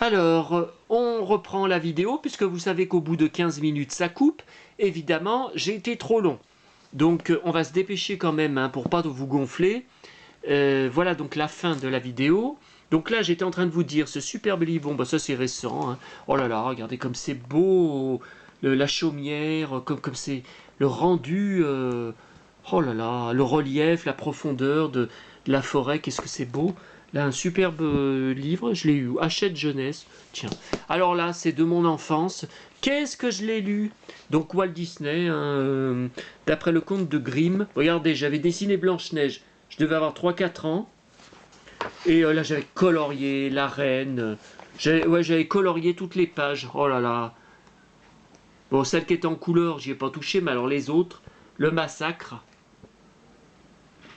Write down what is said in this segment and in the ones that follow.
Alors, on reprend la vidéo, puisque vous savez qu'au bout de 15 minutes, ça coupe. Évidemment, j'ai été trop long. Donc, on va se dépêcher quand même, hein, pour pas vous gonfler. Voilà donc la fin de la vidéo. Donc là, j'étais en train de vous dire, ce superbe livre, bon, bah ça c'est récent, hein. Oh là là, regardez comme c'est beau, la chaumière, comme c'est le rendu, oh là là, le relief, la profondeur de la forêt, qu'est-ce que c'est beau. Là, un superbe livre, je l'ai eu, Hachette Jeunesse, tiens. Alors là, c'est de mon enfance. Qu'est-ce que je l'ai lu? Donc Walt Disney, hein, d'après le conte de Grimm. Regardez, j'avais dessiné Blanche-Neige. Je devais avoir 3 4 ans. Et là, j'avais colorié la reine. J'avais colorié toutes les pages. Oh là là. Bon, celle qui était en couleur, j'y ai pas touché, mais alors les autres, le massacre.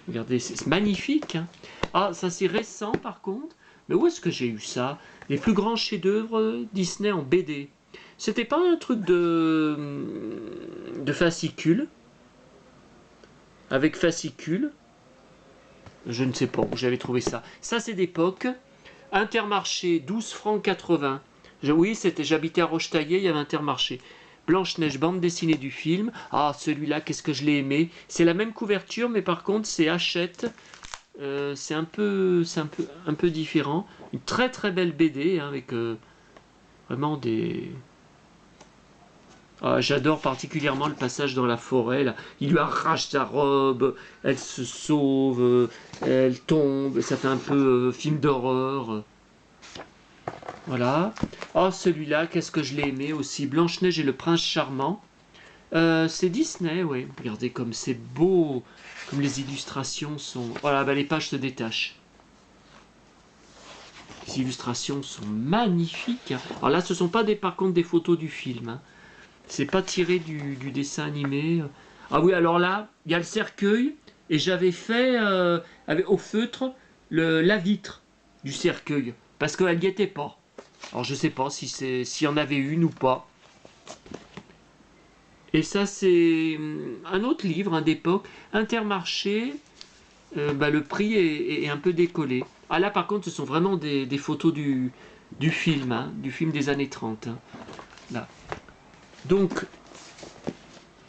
Regardez, c'est magnifique, hein. Ah, ça c'est récent par contre. Mais où est-ce que j'ai eu ça? Les plus grands chefs-d'œuvre Disney en BD. C'était pas un truc de fascicule? Avec fascicule? Je ne sais pas où j'avais trouvé ça. Ça c'est d'époque. Intermarché, 12 francs 80. Oui, j'habitais à Rochetaillé, il y avait Intermarché. Blanche-Neige, bande dessinée du film. Ah, celui-là, qu'est-ce que je l'ai aimé. C'est la même couverture, mais par contre, c'est Hachette. C'est un peu différent. Une très très belle BD, hein, avec vraiment des... Ah, j'adore particulièrement le passage dans la forêt. Là. Il lui arrache sa robe, elle se sauve, elle tombe. Ça fait un peu film d'horreur. Voilà. Oh, celui-là, qu'est-ce que je l'ai aimé aussi. Blanche-Neige et le Prince Charmant. C'est Disney, oui. Regardez comme c'est beau, comme les illustrations sont... Voilà, bah, les pages se détachent. Les illustrations sont magnifiques, hein. Alors là, ce ne sont pas par contre des photos du film, hein. C'est pas tiré du dessin animé. Ah oui, alors là, il y a le cercueil, et j'avais fait au feutre la vitre du cercueil, parce qu'elle n'y était pas. Alors je sais pas s'il y en avait une ou pas. Et ça c'est un autre livre, hein, d'époque, Intermarché. Le prix est un peu décollé. Ah là par contre ce sont vraiment des photos du film, hein, du film des années 30, hein, là. Donc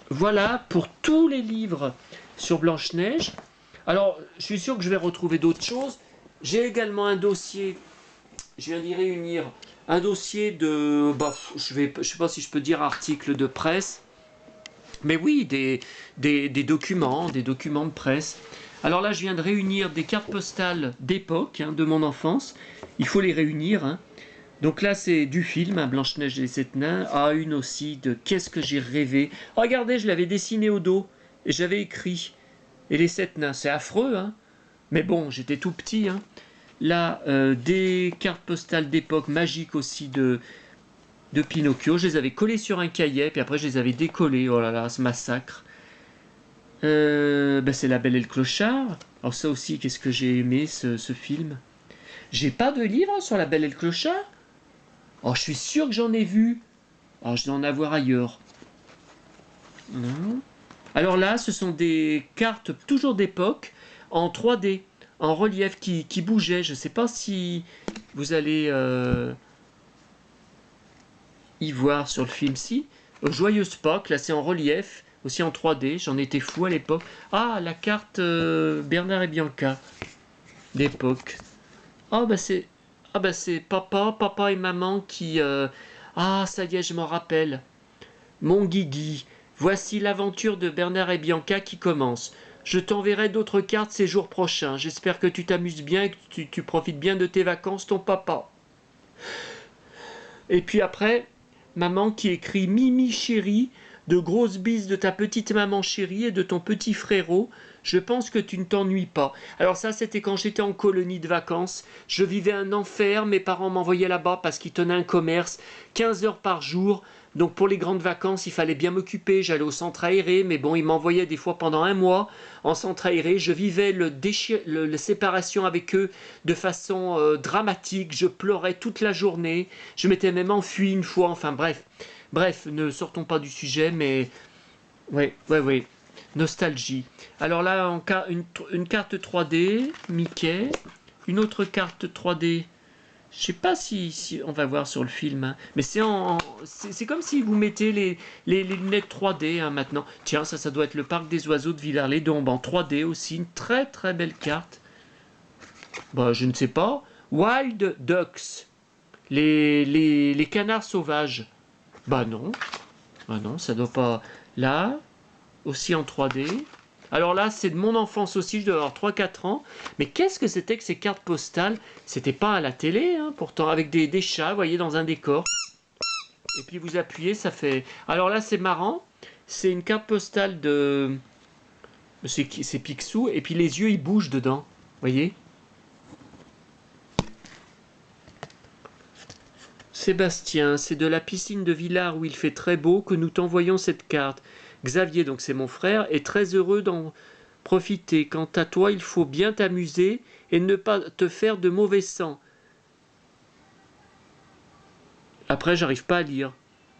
voilà pour tous les livres sur Blanche-Neige. Alors je suis sûr que je vais retrouver d'autres choses. J'ai également un dossier, je viens d'y réunir un dossier de, je sais pas si je peux dire article de presse, mais oui, des documents de presse. Alors là, je viens de réunir des cartes postales d'époque, hein, de mon enfance. Il faut les réunir, hein. Donc là, c'est du film, hein, Blanche-Neige et les 7 nains. Ah, une aussi de Qu'est-ce que j'ai rêvé. Oh, regardez, je l'avais dessiné au dos et j'avais écrit. Et les 7 nains, c'est affreux, hein. Mais bon, j'étais tout petit, hein. Là, des cartes postales d'époque magiques aussi de Pinocchio. Je les avais collées sur un cahier, puis après je les avais décollées. Oh là là, ce massacre. C'est La Belle et le Clochard. Alors ça aussi, qu'est-ce que j'ai aimé ce film. J'ai pas de livre sur La Belle et le Clochard. Oh, je suis sûr que j'en ai vu. Alors je dois en avoir ailleurs. Non. Alors là, ce sont des cartes toujours d'époque, en 3D, en relief qui bougeaient. Je ne sais pas si vous allez y voir sur le film-ci. Joyeuse Pâques, là c'est en relief, aussi en 3D, j'en étais fou à l'époque. Ah, la carte Bernard et Bianca d'époque. C'est papa et maman qui... Ah, ça y est, je m'en rappelle. Mon Guigui, voici l'aventure de Bernard et Bianca qui commence. Je t'enverrai d'autres cartes ces jours prochains. J'espère que tu t'amuses bien et que tu profites bien de tes vacances, ton papa. Et puis après, maman qui écrit Mimi chérie, de grosses bises de ta petite maman chérie et de ton petit frérot. Je pense que tu ne t'ennuies pas. Alors ça, c'était quand j'étais en colonie de vacances. Je vivais un enfer. Mes parents m'envoyaient là-bas parce qu'ils tenaient un commerce. 15 heures par jour. Donc pour les grandes vacances, il fallait bien m'occuper. J'allais au centre aéré. Mais bon, ils m'envoyaient des fois pendant un mois en centre aéré. Je vivais la séparation avec eux de façon dramatique. Je pleurais toute la journée. Je m'étais même enfui une fois. Enfin bref. Bref, ne sortons pas du sujet, mais... Oui. Nostalgie. Alors là, une carte 3D, Mickey. Une autre carte 3D, Je sais pas si on va voir sur le film, hein. Mais c'est comme si vous mettez les lunettes 3D hein, maintenant. Tiens, ça doit être le parc des oiseaux de Villars-les-Dombes en 3D aussi, une très très belle carte. Bah, je ne sais pas. Wild Ducks, les canards sauvages. Bah non, ça doit pas. Là, aussi en 3D. Alors là, c'est de mon enfance aussi, je dois avoir 3-4 ans. Mais qu'est-ce que c'était que ces cartes postales? C'était pas à la télé, hein, pourtant, avec des chats, vous voyez, dans un décor. Et puis vous appuyez, ça fait... Alors là, c'est marrant. C'est une carte postale de... C'est Picsou, et puis les yeux, ils bougent dedans. Vous voyez? Sébastien, c'est de la piscine de Villars où il fait très beau que nous t'envoyons cette carte. Xavier, donc c'est mon frère, est très heureux d'en profiter. Quant à toi, il faut bien t'amuser et ne pas te faire de mauvais sang. Après, j'arrive pas à lire.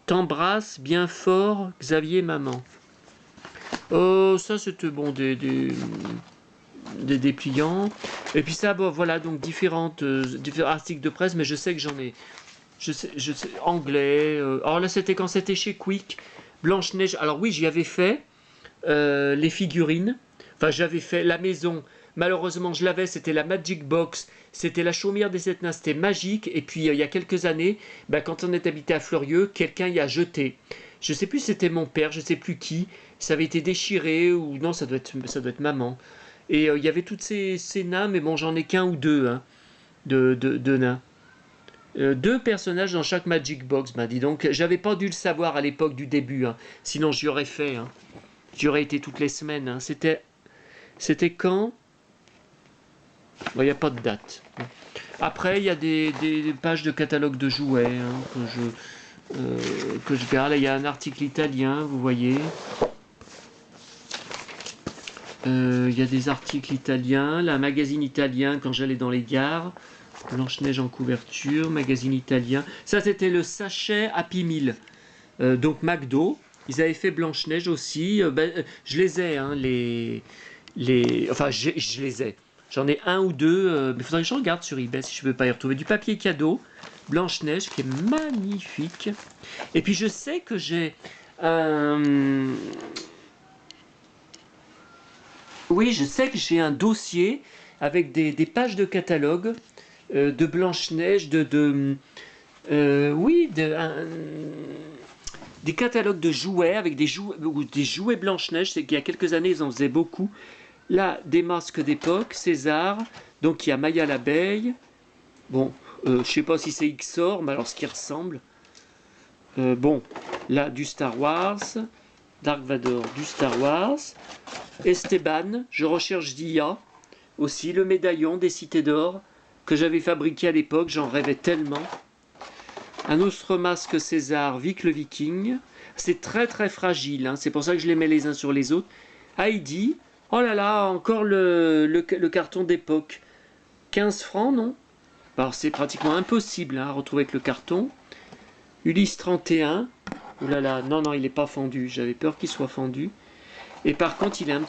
T'embrasse bien fort, Xavier, maman. Oh, ça c'était bon, des dépliants. Et puis ça, bon, voilà, donc différents articles de presse, mais je sais que j'en ai... Je sais, anglais. Alors là, c'était quand c'était chez Quick. Blanche-Neige. Alors oui, j'y avais fait les figurines. Enfin, j'avais fait la maison. Malheureusement, je l'avais. C'était la Magic Box. C'était la chaumière des 7 nains. C'était magique. Et puis, il y a quelques années, quand on est habité à Fleurieux, quelqu'un y a jeté. Je sais plus si c'était mon père, je sais plus qui. Ça avait été déchiré ou non, ça doit être maman. Et il y avait toutes ces nains, mais bon, j'en ai qu'un ou deux hein, de nains. 2 personnages dans chaque Magic Box, m'a dit. Donc, j'avais pas dû le savoir à l'époque du début. Hein. Sinon, j'y aurais fait. Hein. J'y aurais été toutes les semaines. Hein. C'était quand? Il n'y a pas de date. Après, il y a des pages de catalogue de jouets hein, que je garde. Là, il y a un article italien, vous voyez. Il y a des articles italiens. Là, un magazine italien quand j'allais dans les gares. Blanche-Neige en couverture, magazine italien. Ça, c'était le sachet Happy Meal. Donc, McDo. Ils avaient fait Blanche-Neige aussi. Je les ai, hein, enfin, je les ai. J'en ai un ou deux. Mais il faudrait que je regarde sur eBay si je ne peux pas y retrouver. Du papier cadeau. Blanche-Neige, qui est magnifique. Et puis, je sais que j'ai... Oui, je sais que j'ai un dossier avec des pages de catalogue de Blanche-Neige, des catalogues de jouets avec des jouets Blanche-Neige. C'est qu'il y a quelques années, ils en faisaient beaucoup. Là, des masques d'époque, César. Donc, il y a Maya l'abeille. Bon, je ne sais pas si c'est XOR, mais alors ce qui ressemble. Bon, là, du Star Wars. Dark Vador, du Star Wars. Esteban, je recherche d'IA. Aussi, le médaillon des Cités d'Or que j'avais fabriqué à l'époque, j'en rêvais tellement. Un autre masque César, Vic le Viking. C'est très très fragile, hein, c'est pour ça que je les mets les uns sur les autres. Heidi, oh là là, encore le carton d'époque. 15 francs, non? Alors c'est pratiquement impossible hein, à retrouver avec le carton. Ulysse 31. Ouh là là, non, il n'est pas fendu, j'avais peur qu'il soit fendu. Et par contre, il est un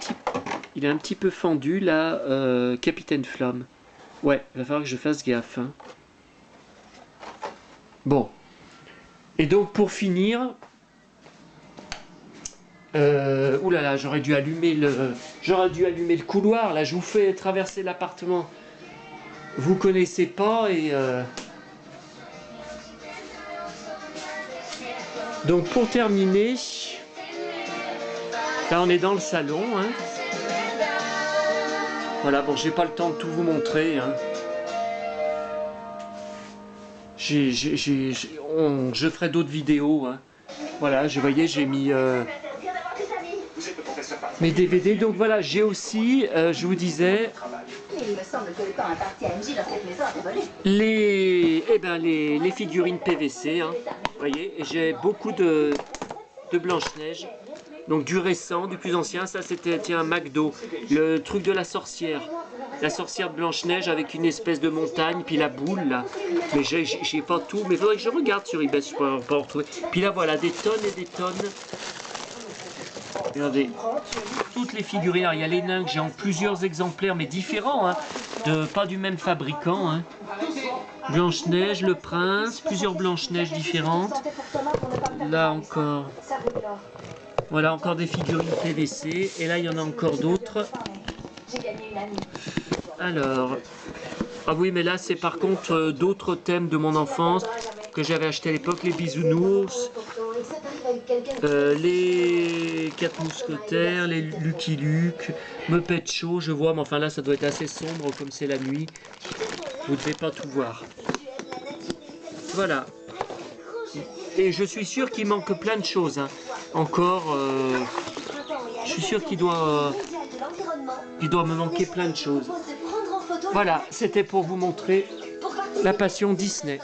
petit peu fendu, là, Capitaine Flamme. Ouais, il va falloir que je fasse gaffe. Hein. Bon. Et donc, pour finir... ouh là là, j'aurais dû allumer le couloir. Là, je vous fais traverser l'appartement. Vous connaissez pas et... Donc, pour terminer... Là, on est dans le salon. Hein. Voilà, bon, j'ai pas le temps de tout vous montrer. Hein. Je ferai d'autres vidéos. Hein. Voilà, vous voyez, j'ai mis mes DVD. Donc voilà, j'ai aussi, je vous disais, les figurines PVC. Hein. Vous voyez, j'ai beaucoup de Blanche-Neige. Donc du récent, du plus ancien, ça c'était un McDo, le truc de la sorcière de Blanche-Neige avec une espèce de montagne, puis la boule là. Mais j'ai pas tout, mais il faudrait que je regarde sur eBay si je peux pas en retrouver. Puis là voilà, des tonnes et des tonnes. Regardez, toutes les figurines, alors, il y a les nains que j'ai en plusieurs exemplaires, mais différents, hein, pas du même fabricant. Hein. Blanche-Neige, le prince, plusieurs Blanche-Neige différentes. Là encore. Voilà, encore des figurines PVC. Et là, il y en a encore d'autres. Alors... Ah oui, mais là, c'est par contre d'autres thèmes de mon enfance que j'avais acheté à l'époque. Les bisounours, les 4 mousquetaires, les Lucky Luke, Muppet Show, je vois. Mais enfin là, ça doit être assez sombre comme c'est la nuit. Vous ne devez pas tout voir. Voilà. Et je suis sûr qu'il manque plein de choses. Hein. Encore, je suis sûr qu'il doit me manquer plein de choses. Voilà, c'était pour vous montrer la passion Disney.